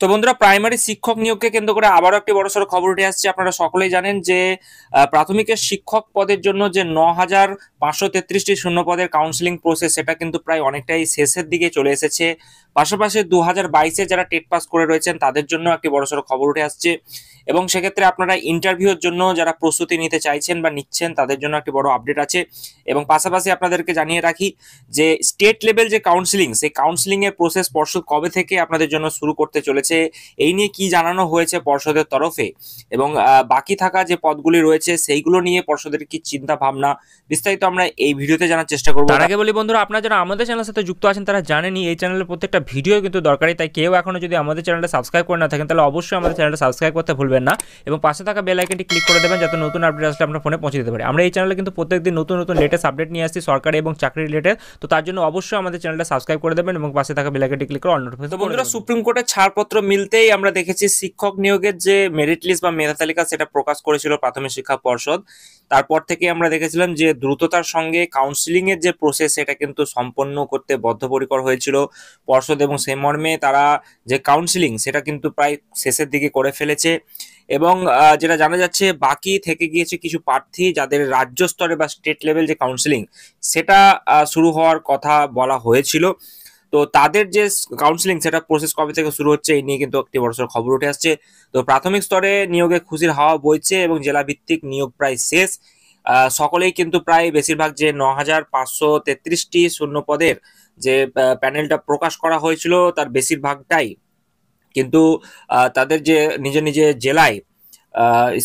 তো বন্ধুরা, প্রাইমারি শিক্ষক নিয়োগকে কেন্দ্র করে আবারও একটি বড়সড় খবর উঠে আসছে। আপনারা সকলেই জানেন যে প্রাথমিকের শিক্ষক পদের জন্য যে 9,533টি শূন্য পদের কাউন্সিলিং প্রসেস, সেটা কিন্তু প্রায় অনেকটাই শেষের দিকে চলে এসেছে। পাশাপাশি 2022-এ যারা টেট পাস করে রয়েছেন তাদের জন্য একটি বড়সড় খবর উঠে আসছে, এবং সেক্ষেত্রে আপনারা ইন্টারভিউর জন্য যারা প্রস্তুতি নিতে চাইছেন বা নিচ্ছেন তাদের জন্য একটি বড় আপডেট আছে। এবং পাশাপাশি আপনাদেরকে জানিয়ে রাখি যে স্টেট লেভেল যে কাউন্সিলিং, সেই কাউন্সিলিং এর প্রসেস পর্ষদ কবে থেকে আপনাদের জন্য শুরু করতে চলেছে, এই নিয়ে কি জানানো হয়েছে পর্ষদের তরফে, এবং বাকি থাকা যে পদগুলি রয়েছে সেইগুলো নিয়ে পর্ষদের কি চিন্তা ভাবনা, বিস্তারিত আমরা এই ভিডিওতে জানার চেষ্টা করব। তার আগে বলি বন্ধুরা, আপনারা যারা আমাদের চ্যানেলের সাথে যুক্ত আছেন তারা জানেনই এই চ্যানেলের প্রত্যেকটা ভিডিও কিন্তু দরকারি, তাই কেউ এখনো যদি আমাদের চ্যানেলটা সাবস্ক্রাইব করে না থাকেন তাহলে অবশ্যই আমাদের চ্যানেলটা সাবস্ক্রাইব করতে ভুলবেন না, এবং পাশে থাকা বেল আইকনটি ক্লিক করে দেবেন যাতে নতুন আপডেট আসলে আপনার ফোনে পৌঁছে দিতে পারে। আমরা এই চ্যানেলে কিন্তু প্রত্যেকদিন নতুন নতুন লেটেস্ট আপডেট নিয়ে আসছি সরকারি এবং চাকরি রিলেটেড, তো তার জন্য অবশ্যই আমাদের চ্যানেলটা সাবস্ক্রাইব করে দেবেন এবং পাশে থাকা বেল আইকনটি ক্লিক করে অল নোটিফিকেশন। তো বন্ধুরা, সুপ্রিম কোর্টের ছাড়পত্র মিলতেই আমরা দেখেছি শিক্ষক নিয়োগের যে মেরিট লিস্ট বা মেধা তালিকা সেটা প্রকাশ করেছিল প্রাথমিক শিক্ষা পর্ষদ। তারপর থেকে আমরা দেখেছিলাম যে দ্রুততার সঙ্গে কাউন্সিলিং এর যে প্রসেস সেটা কিন্তু সম্পন্ন করতে বদ্ধপরিকর হয়েছিল পর্ষদ, এবং সেই মর্মে তারা যে কাউন্সিলিং সেটা কিন্তু প্রায় শেষের দিকে করে ফেলেছে। এবং যেটা জানা যাচ্ছে, বাকি থেকে গিয়েছে কিছু প্রার্থী যাদের রাজ্য স্তরে বা স্টেট লেভেল যে কাউন্সিলিং সেটা শুরু হওয়ার কথা বলা হয়েছিল। তো তাদের যে কাউন্সিলিং সেটা প্রসেস কবে থেকে শুরু হচ্ছে এই নিয়ে কিন্তু একটি বড়সড় খবর উঠে আসছে। তো প্রাথমিক স্তরে নিয়োগে খুশির হাওয়া বইছে এবং জেলা ভিত্তিক নিয়োগ প্রায় শেষ। সকলেই কিন্তু প্রায় বেশিরভাগ যে 9,533টি শূন্য পদের যে প্যানেলটা প্রকাশ করা হয়েছিল তার বেশিরভাগটাই কিন্তু তাদের যে নিজ নিজ জেলায়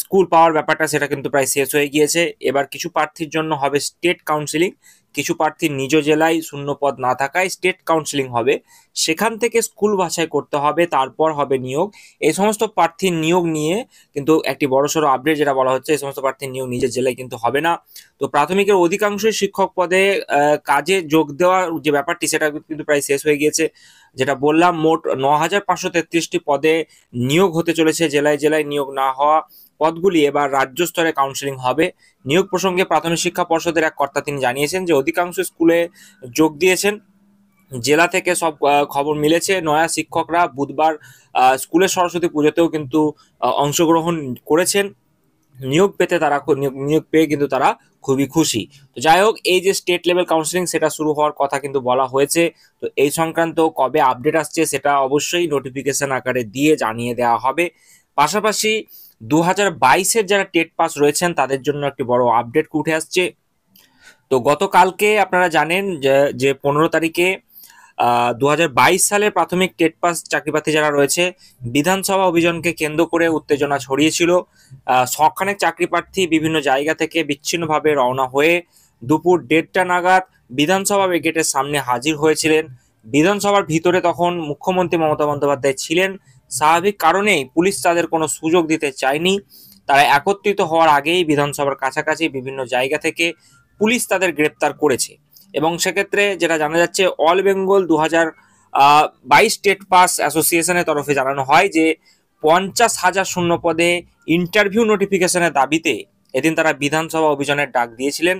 স্কুল পাওয়ার ব্যাপারটা সেটা কিন্তু প্রায় শেষ হয়ে গিয়েছে। এবার কিছু প্রার্থীর জন্য হবে স্টেট কাউন্সিলিং, কিছু প্রার্থীর নিজ জেলায় শূন্য পদ না থাকায় স্টেট কাউন্সিলিং হবে, সেখান থেকে স্কুল বাছাই করতে হবে, তারপর হবে নিয়োগ। এই সমস্ত প্রার্থীর নিয়োগ নিয়ে কিন্তু একটি বড়সড় আপডেট যেটা বলা হচ্ছে, এই সমস্ত প্রার্থীর নিয়োগ নিজের জেলায় কিন্তু হবে না। তো প্রাথমিকের অধিকাংশই শিক্ষক পদে কাজে যোগ দেওয়ার যে ব্যাপারটি সেটা কিন্তু প্রায় শেষ হয়ে গিয়েছে। যেটা বললাম, মোট 9,533টি পদে নিয়োগ হতে চলেছে। জেলায় জেলায় নিয়োগ না হওয়া পদগুলি এবার রাজ্য স্তরে কাউন্সিলিং হবে। নিয়োগ প্রসঙ্গে প্রাথমিক শিক্ষা পর্ষদের এক কর্তা তিনি জানিয়েছেন যে অধিকাংশ স্কুলে যোগ দিয়েছেন, জেলা থেকে সব খবর মিলেছে। নয়া শিক্ষকরা বুধবার স্কুলের সরস্বতী পুজোতেও কিন্তু অংশগ্রহণ করেছেন। নিয়োগ পেয়ে কিন্তু তারা খুবই খুশি। তো যাই হোক, এই যে স্টেট লেভেল কাউন্সিলিং সেটা শুরু হওয়ার কথা কিন্তু বলা হয়েছে। তো এই সংক্রান্ত কবে আপডেট আসছে সেটা অবশ্যই নোটিফিকেশন আকারে দিয়ে জানিয়ে দেওয়া হবে। পাশাপাশি 2022-এর যারা টেট পাস রয়েছেন তাদের জন্য একটি বড় আপডেট উঠে আসছে। তো গতকালকে আপনারা জানেন যে 15 তারিখে 2022 সালের প্রাথমিক টেট পাস চাকরিপ্রার্থী যারা রয়েছে, বিধানসভা অভিযানকে কেন্দ্র করে উত্তেজনা ছড়িয়েছিল। শখানেক চাকরিপ্রার্থী বিভিন্ন জায়গা থেকে বিচ্ছিন্নভাবে রওনা হয়ে দুপুর 1:30টা নাগাদ বিধানসভা গেটের সামনে হাজির হয়েছিলেন। বিধানসভার ভিতরে তখন মুখ্যমন্ত্রী মমতা বন্দ্যোপাধ্যায় ছিলেন। স্বাভাবিক কারণেই পুলিশ তাদের কোনো সুযোগ দিতে চায়নি। তারা একত্রিত হওয়ার আগেই বিধানসভার কাছাকাছি বিভিন্ন জায়গা থেকে পুলিশ তাদের গ্রেপ্তার করেছে। এবং সেক্ষেত্রে যেটা জানা যাচ্ছে, অল বেঙ্গল 2022 স্টেট পাস অ্যাসোসিয়েশনের তরফে জানানো হয় যে 50,000 শূন্য পদে ইন্টারভিউ নোটিফিকেশনের দাবিতে এদিন তারা বিধানসভা অভিযানের ডাক দিয়েছিলেন।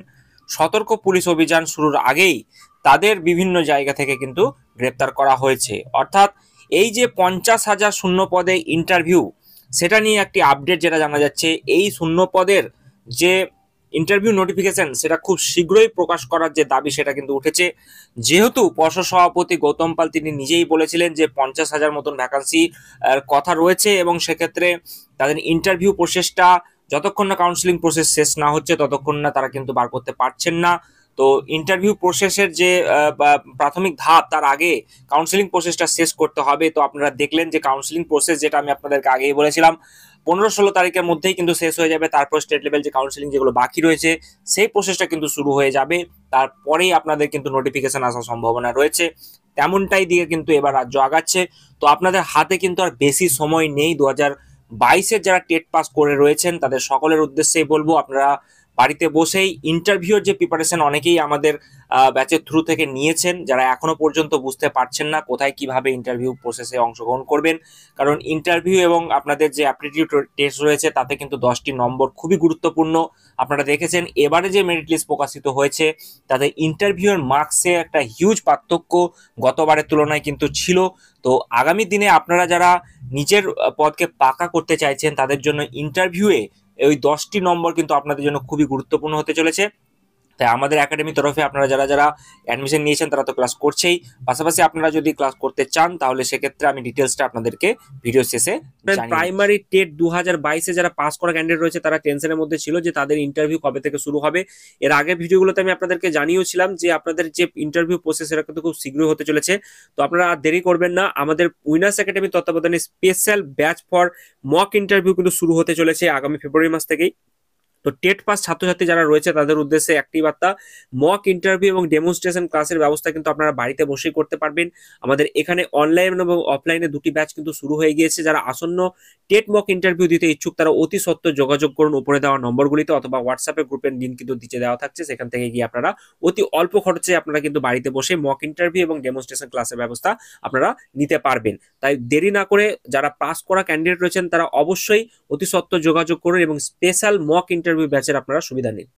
সতর্ক পুলিশ অভিযান শুরুর আগেই তাদের বিভিন্ন জায়গা থেকে কিন্তু গ্রেপ্তার করা হয়েছে। অর্থাৎ এই যে 50,000 শূন্য পদে ইন্টারভিউ, সেটা নিয়ে একটি আপডেট যেটা জানা যাচ্ছে, এই শূন্য পদের যে ইন্টারভিউ নোটিফিকেশন সেটা খুব শীঘ্রই প্রকাশ করার যে দাবি সেটা কিন্তু উঠেছে। যেহেতু পর্ষদ সভাপতি গৌতম পাল তিনি নিজেই বলেছিলেন যে 50,000 মতন ভ্যাকান্সি কথা রয়েছে, এবং সেক্ষেত্রে তাদের ইন্টারভিউ প্রসেসটা যতক্ষণ না কাউন্সিলিং প্রসেস শেষ না হচ্ছে ততক্ষণ না তারা কিন্তু বার করতে পারছেন না। তো ইন্টারভিউ প্রসেসের যে প্রাথমিক ধাপ, তার আগে কাউন্সিলিং প্রসেসটা শেষ করতে হবে। তো আপনারা দেখলেন যে কাউন্সিলিং প্রসেস যেটা আমি আপনাদেরকে আগেই বলেছিলাম 15-16 তারিখের মধ্যেই কিন্তু শেষ হয়ে যাবে। তারপর স্টেট লেভেল যে কাউন্সিলিং যেগুলো বাকি রয়েছে সেই প্রসেসটা কিন্তু শুরু হয়ে যাবে। তারপরেই আপনাদের কিন্তু নোটিফিকেশন আসার সম্ভাবনা রয়েছে। তেমনটাই দিয়ে কিন্তু এবার রাজ্য আগাচ্ছে। তো আপনাদের হাতে কিন্তু আর বেশি সময় নেই। 2022-এর যারা টেট পাস করে রয়েছেন তাদের সকলের উদ্দেশ্যেই বলবো, আপনারা বাড়িতে বসেই ইন্টারভিউর যে প্রিপারেশন অনেকেই আমাদের ব্যাচের থ্রু থেকে নিয়েছেন, যারা এখনো পর্যন্ত বুঝতে পারছেন না কোথায় কিভাবে ইন্টারভিউ প্রসেসে অংশগ্রহণ করবেন। কারণ ইন্টারভিউ এবং আপনাদের যে অ্যাপটিটিউড টেস্ট রয়েছে তাতে কিন্তু 10টি নম্বর খুবই গুরুত্বপূর্ণ। আপনারা দেখেছেন এবারে যে মেরিট লিস্ট প্রকাশিত হয়েছে তাতে ইন্টারভিউয়ের মার্কসে একটা হিউজ পার্থক্য গতবারের তুলনায় কিন্তু ছিল। তো আগামী দিনে আপনারা যারা নিজের পদকে পাকা করতে চাইছেন তাদের জন্য ইন্টারভিউয়ে ওই 10টি নম্বর কিন্তু আপনাদের জন্য খুবই গুরুত্বপূর্ণ হতে চলেছে। তাই আমাদের একাডেমির তরফে আপনারা যারা যারা অ্যাডমিশন নিয়েছেন তারা তো ক্লাস করছেই, পাশাপাশি আপনারা যদি ক্লাস করতে চান তাহলে সেক্ষেত্রে আমি ডিটেলসটা আপনাদেরকে ভিডিও শেষে প্রাইমারি টেট 2022-এ যারা পাস করা ক্যান্ডিডেট রয়েছে তারা টেনশনের মধ্যে ছিল যে তাদের ইন্টারভিউ কবে থেকে শুরু হবে। এর আগের ভিডিওগুলোতে আমি আপনাদেরকে জানিয়েছিলাম যে আপনাদের যে ইন্টারভিউ প্রসেস সেটা কিন্তু খুব শীঘ্রই হতে চলেছে। তো আপনারা আর দেরি করবেন না, আমাদের উইনার্স একাডেমির তত্ত্বাবধানে special batch for mock interview কিন্তু শুরু হতে চলেছে আগামী ফেব্রুয়ারি মাস থেকেই। তো টেট পাস ছাত্রছাত্রী যারা রয়েছে তাদের উদ্দেশ্যে একটি বার্তা, মক ইন্টারভিউ এবং ডেমনস্ট্রেশন ক্লাসের ব্যবস্থা কিন্তু আপনারা বাড়িতে বসেই করতে পারবেন। আমাদের এখানে অনলাইন এবং অফলাইনে দুটি ব্যাচ কিন্তু শুরু হয়ে গিয়েছে। যারা আসন্ন টেট মক ইন্টারভিউ দিতে ইচ্ছুক তারা অতি সত্ত্বর যোগাযোগ করুন উপরে দেওয়া নম্বরগুলিতে, অথবা হোয়াটসঅ্যাপে গ্রুপের লিঙ্ক কিন্তু নিচে দেওয়া থাকছে, সেখান থেকে গিয়ে আপনারা অতি অল্প খরচে আপনারা কিন্তু বাড়িতে বসে মক ইন্টারভিউ এবং ডেমনস্ট্রেশন ক্লাসের ব্যবস্থা আপনারা নিতে পারবেন। তাই দেরি না করে যারা পাস করা ক্যান্ডিডেট রয়েছেন তারা অবশ্যই অতি সত্ত্বর যোগাযোগ করুন এবং স্পেশাল মক ইন্টারভিউ ব্যাচের আপনারা সুবিধা নিন।